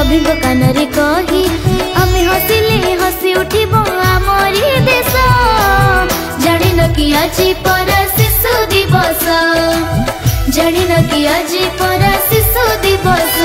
सभी कानरे कही आमे हसिले हसी उठिब आमरी देश जानिन कि आज पर शिशु दिवस जानिन कि आज पर शिशु दिवस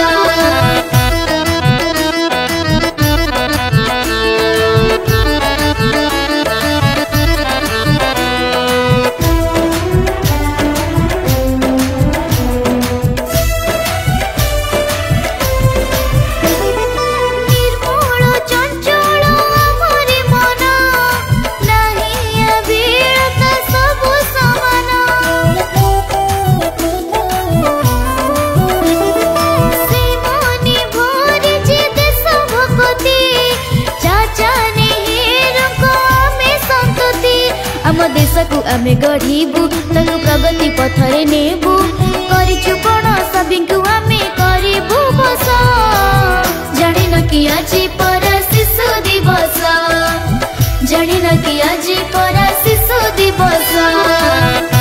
आम देश को आमे गढ़ीबू ताकू प्रगति पथरे नेबू करिछु कोन सभी को आमे करिबू बस जानिन कि आज पर शिशु दिवस जानिन कि आज पर शिशु दिवस।